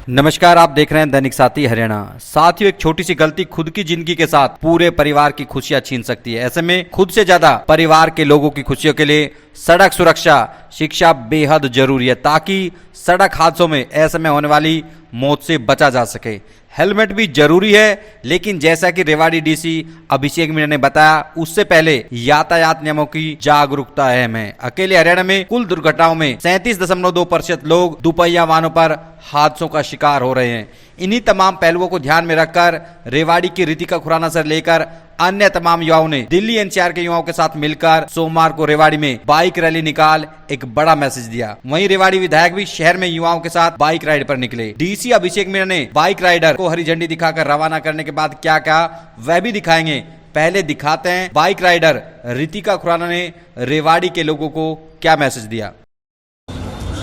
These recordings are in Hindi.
नमस्कार, आप देख रहे हैं दैनिक साथी हरियाणा। साथियों, एक छोटी सी गलती खुद की जिंदगी के साथ पूरे परिवार की खुशियां छीन सकती है। ऐसे में खुद से ज्यादा परिवार के लोगों की खुशियों के लिए सड़क सुरक्षा शिक्षा बेहद जरूरी है, ताकि सड़क हादसों में ऐसे में होने वाली मौत से बचा जा सके। हेलमेट भी जरूरी है, लेकिन जैसा कि रेवाड़ी डीसी अभिषेक मीणा ने बताया, उससे पहले यातायात नियमों की जागरूकता अहम है। अकेले हरियाणा में कुल दुर्घटनाओं में 37.2% लोग दुपहिया वाहनों पर हादसों का शिकार हो रहे हैं। इन्हीं तमाम पहलुओं को ध्यान में रखकर रेवाड़ी की रितिका खुराना से लेकर अन्य तमाम युवाओं ने दिल्ली एनसीआर के युवाओं के साथ मिलकर सोमवार को रेवाड़ी में बाइक रैली निकाल एक बड़ा मैसेज दिया। वहीं रेवाड़ी विधायक भी शहर में युवाओं के साथ बाइक राइड पर निकले। डीसी अभिषेक मीणा ने बाइक राइडर को हरी झंडी दिखाकर रवाना करने के बाद क्या कहा, वह भी दिखाएंगे। पहले दिखाते हैं बाइक राइडर रितिका खुराना ने रेवाड़ी के लोगों को क्या मैसेज दिया।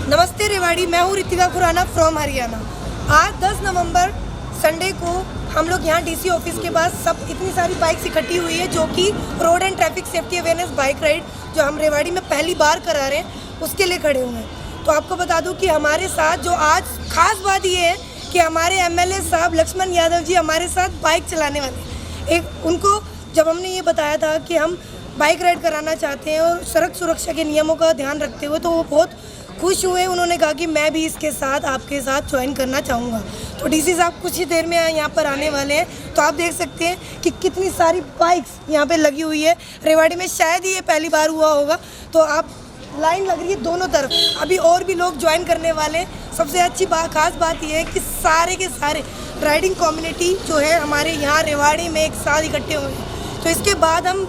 नमस्ते रेवाड़ी, मैं हूँ रितिका खुराना फ्रॉम हरियाणा। आज 10 नवंबर संडे को हम लोग यहाँ डीसी ऑफिस के पास सब इतनी सारी बाइक्स इकट्ठी हुई है, जो कि road and traffic safety awareness bike ride जो हम रेवाड़ी में पहली बार करा रहे हैं, उसके लिए खड़े हुए हैं। तो आपको बता दूं कि हमारे साथ जो आज खास बात ये है कि हमारे एमएलए साहब लक्ष्मण यादव जी हमारे साथ बाइक चलाने वाले। एक उनको जब हमने ये बताया था कि हम बाइक राइड कराना चाहते हैं और सड़क सुरक्षा के नियमों का ध्यान रखते हुए, तो वो बहुत खुश हुए। उन्होंने कहा कि मैं भी इसके साथ आपके साथ ज्वाइन करना चाहूँगा। तो डीसी साहब कुछ ही देर में यहाँ पर आने वाले हैं। तो आप देख सकते हैं कि कितनी सारी बाइक्स यहाँ पे लगी हुई है। रेवाड़ी में शायद ही ये पहली बार हुआ होगा। तो आप लाइन लग रही है दोनों तरफ, अभी और भी लोग ज्वाइन करने वाले हैं। सबसे अच्छी बात खास बात यह है कि सारे के सारे राइडिंग कम्युनिटी जो है हमारे यहाँ रेवाड़ी में एक साथ इकट्ठे हुए हैं। तो इसके बाद हम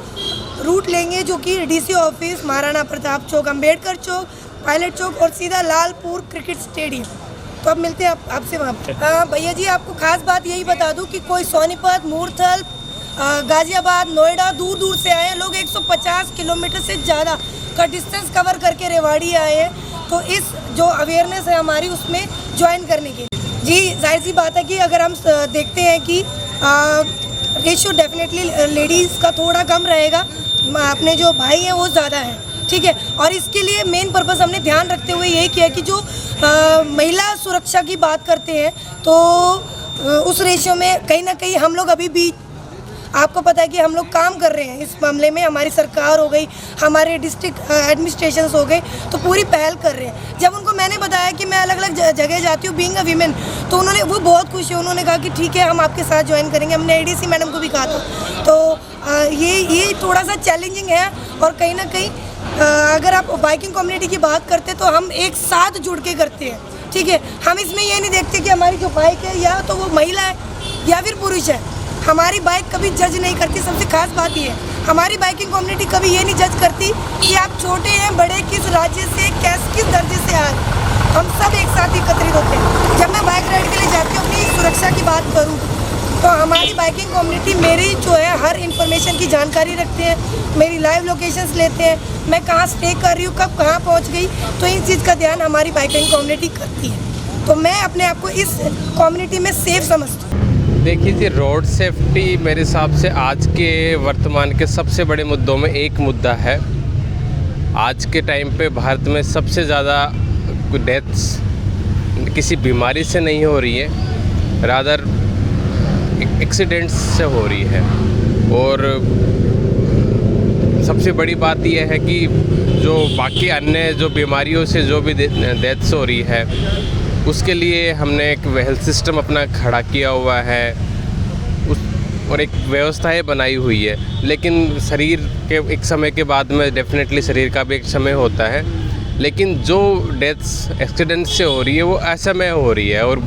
रूट लेंगे जो कि डीसी ऑफिस, महाराणा प्रताप चौक, अम्बेडकर चौक, पायलट चौक और सीधा लालपुर क्रिकेट स्टेडियम। तो अब मिलते हैं आपसे वहाँ पर। हाँ भैया जी, आपको खास बात यही बता दूँ कि कोई सोनीपत, मूर्थल, गाजियाबाद, नोएडा दूर दूर से आए हैं लोग। 150 किलोमीटर से ज़्यादा का डिस्टेंस कवर करके रेवाड़ी आए हैं। तो इस जो अवेयरनेस है हमारी, उसमें ज्वाइन करने के लिए जी जाहिर सी बात है कि अगर हम देखते हैं कि रेशियो डेफिनेटली लेडीज़ का थोड़ा कम रहेगा, अपने जो भाई हैं वो ज़्यादा है, ठीक है। और इसके लिए मेन पर्पस हमने ध्यान रखते हुए यही किया कि जो महिला सुरक्षा की बात करते हैं, तो उस रेशियो में कहीं ना कहीं हम लोग अभी भी, आपको पता है कि हम लोग काम कर रहे हैं इस मामले में। हमारी सरकार हो गई, हमारे डिस्ट्रिक्ट एडमिनिस्ट्रेशंस हो गए, तो पूरी पहल कर रहे हैं। जब उनको मैंने बताया कि मैं अलग अलग जगह जाती हूँ बीइंग अ वीमेन, तो वो बहुत खुश है। उन्होंने कहा कि ठीक है, हम आपके साथ ज्वाइन करेंगे। हमने एडीसी मैडम को भी कहा था। तो ये थोड़ा सा चैलेंजिंग है। और कहीं ना कहीं अगर आप बाइकिंग कम्युनिटी की बात करते हैं, तो हम एक साथ जुड़ के करते हैं, ठीक है। हम इसमें ये नहीं देखते कि हमारी जो बाइक है या तो वो महिला है या फिर पुरुष है। हमारी बाइक कभी जज नहीं करती। सबसे खास बात ये है, हमारी बाइकिंग कम्युनिटी कभी ये नहीं जज करती कि आप छोटे हैं बड़े, किस राज्य से, किस दर्जे से आए। हम सब एक साथ एकत्रित होते हैं। जब मैं बाइक राइड के लिए जाती हूँ, अपनी सुरक्षा की बात करूँ, तो हमारी बाइकिंग कम्युनिटी मेरी जो है हर इन्फॉर्मेशन की जानकारी रखते हैं, मेरी लाइव लोकेशंस लेते हैं, मैं कहाँ स्टे कर रही हूँ, कब कहाँ पहुँच गई। तो इन चीज़ का ध्यान हमारी बाइकिंग कम्युनिटी करती है। तो मैं अपने आप को इस कम्युनिटी में सेफ समझती हूँ। देखिए जी, रोड सेफ्टी मेरे हिसाब से आज के वर्तमान के सबसे बड़े मुद्दों में एक मुद्दा है। आज के टाइम पे भारत में सबसे ज़्यादा डेथ्स किसी बीमारी से नहीं हो रही है, रादर एक्सीडेंट्स से हो रही है। और सबसे बड़ी बात यह है कि जो बाकी अन्य जो बीमारियों से जो भी डेथ्स हो रही है, उसके लिए हमने एक हेल्थ सिस्टम अपना खड़ा किया हुआ है और एक व्यवस्थाएं बनाई हुई है। लेकिन शरीर के एक समय के बाद में डेफिनेटली शरीर का भी एक समय होता है, लेकिन जो डेथ्स एक्सीडेंट से हो रही है वो असमय हो रही है और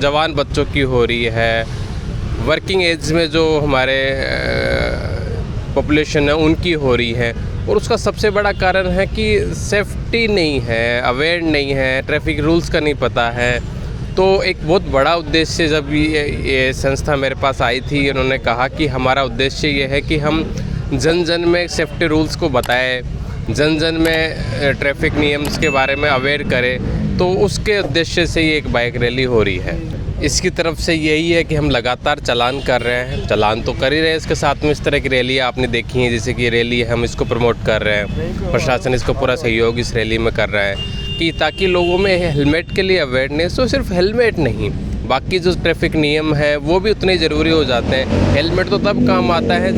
जवान बच्चों की हो रही है, वर्किंग एज में जो हमारे पॉपुलेशन है उनकी हो रही है। और उसका सबसे बड़ा कारण है कि सेफ्टी नहीं है, अवेयर नहीं है, ट्रैफिक रूल्स का नहीं पता है। तो एक बहुत बड़ा उद्देश्य जब ये संस्था मेरे पास आई थी, उन्होंने कहा कि हमारा उद्देश्य ये है कि हम जन जन में सेफ्टी रूल्स को बताएं, जन जन में ट्रैफिक नियम्स के बारे में अवेयर करें। तो उसके उद्देश्य से ये एक बाइक रैली हो रही है। इसकी तरफ से यही है कि हम लगातार चालान कर रहे हैं, चालान तो कर ही रहे हैं, इसके साथ में इस तरह की रैली आपने देखी है, जैसे कि रैली है, हम इसको प्रमोट कर रहे हैं। प्रशासन इसको पूरा सहयोग इस रैली में कर रहा है कि ताकि लोगों में हेलमेट के लिए अवेयरनेस हो। सिर्फ हेलमेट नहीं, बाकी जो ट्रैफिक नियम है वो भी उतने ज़रूरी हो जाते हैं। हेलमेट तो तब काम आता है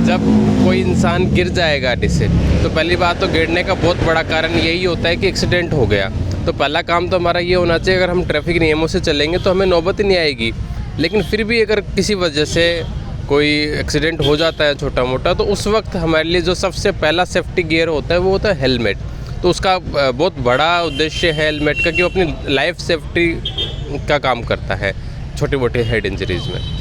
जब कोई इंसान गिर जाए गाड़ी से। तो पहली बात तो गिरने का बहुत बड़ा कारण यही होता है कि एक्सीडेंट हो गया। तो पहला काम तो हमारा ये होना चाहिए, अगर हम ट्रैफिक नियमों से चलेंगे तो हमें नौबत ही नहीं आएगी। लेकिन फिर भी अगर किसी वजह से कोई एक्सीडेंट हो जाता है छोटा मोटा, तो उस वक्त हमारे लिए जो सबसे पहला सेफ्टी गियर होता है वो होता है हेलमेट। तो उसका बहुत बड़ा उद्देश्य है हेलमेट का कि वो अपनी लाइफ सेफ्टी का काम करता है छोटी मोटी हेड इंजरीज़ में।